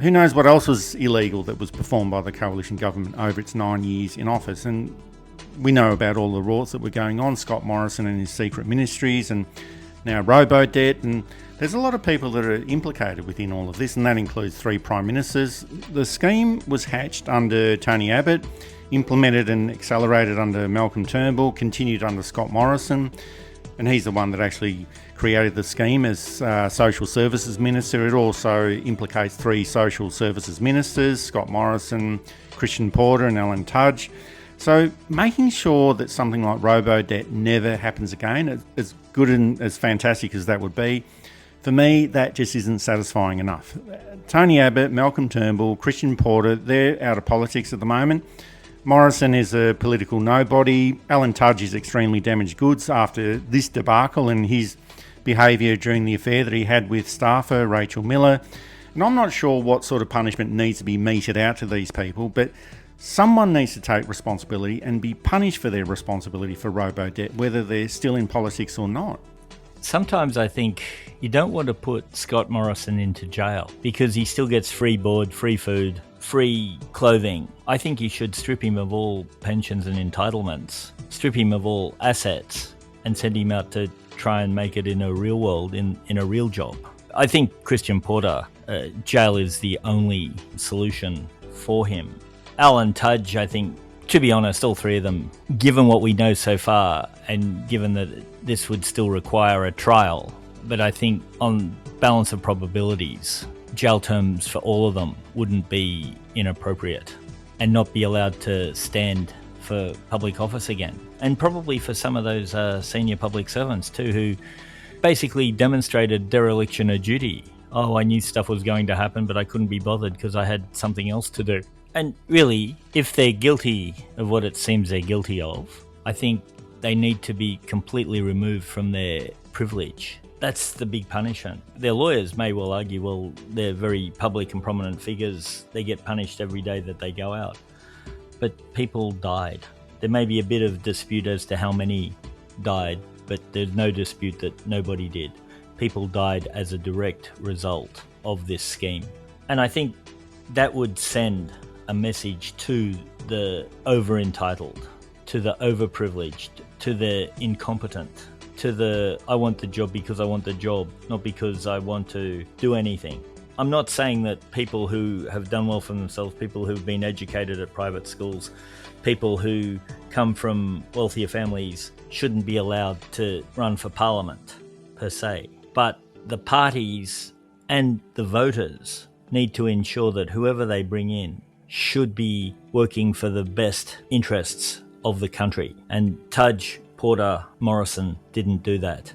Who knows what else was illegal that was performed by the coalition government over its 9 years in office? And we know about all the rorts that were going on, Scott Morrison and his secret ministries, and now Robodebt, and there's a lot of people that are implicated within all of this, and that includes 3 prime ministers. The scheme was hatched under Tony Abbott, implemented and accelerated under Malcolm Turnbull, continued under Scott Morrison, and he's the one that actually created the scheme as Social Services Minister. It also implicates 3 Social Services Ministers, Scott Morrison, Christian Porter and Alan Tudge. So making sure that something like Robodebt never happens again, as good and as fantastic as that would be, for me, that just isn't satisfying enough. Tony Abbott, Malcolm Turnbull, Christian Porter, they're out of politics at the moment. Morrison is a political nobody. Alan Tudge is extremely damaged goods after this debacle and his behaviour during the affair that he had with staffer Rachel Miller. And I'm not sure what sort of punishment needs to be meted out to these people, but someone needs to take responsibility and be punished for their responsibility for Robodebt, whether they're still in politics or not. Sometimes I think you don't want to put Scott Morrison into jail because he still gets free board, free food, free clothing. I think you should strip him of all pensions and entitlements, strip him of all assets, and send him out to try and make it in a real world, in a real job. I think Christian Porter, jail is the only solution for him. Alan Tudge, I think, to be honest, all 3 of them, given what we know so far and given that this would still require a trial, but I think on balance of probabilities, jail terms for all of them wouldn't be inappropriate and not be allowed to stand for public office again. And probably for some of those senior public servants too, who basically demonstrated dereliction of duty. Oh, I knew stuff was going to happen, but I couldn't be bothered because I had something else to do. And really, if they're guilty of what it seems they're guilty of, I think they need to be completely removed from their privilege. That's the big punishment. Their lawyers may well argue, well, they're very public and prominent figures. They get punished every day that they go out. But people died. There may be a bit of dispute as to how many died, but there's no dispute that nobody did. People died as a direct result of this scheme. And I think that would send a message to the over-entitled, to the overprivileged, to the incompetent, to the I want the job because I want the job, not because I want to do anything. I'm not saying that people who have done well for themselves, people who've been educated at private schools, people who come from wealthier families shouldn't be allowed to run for parliament, per se. But the parties and the voters need to ensure that whoever they bring in should be working for the best interests of the country. And Tudge, Porter, Morrison didn't do that.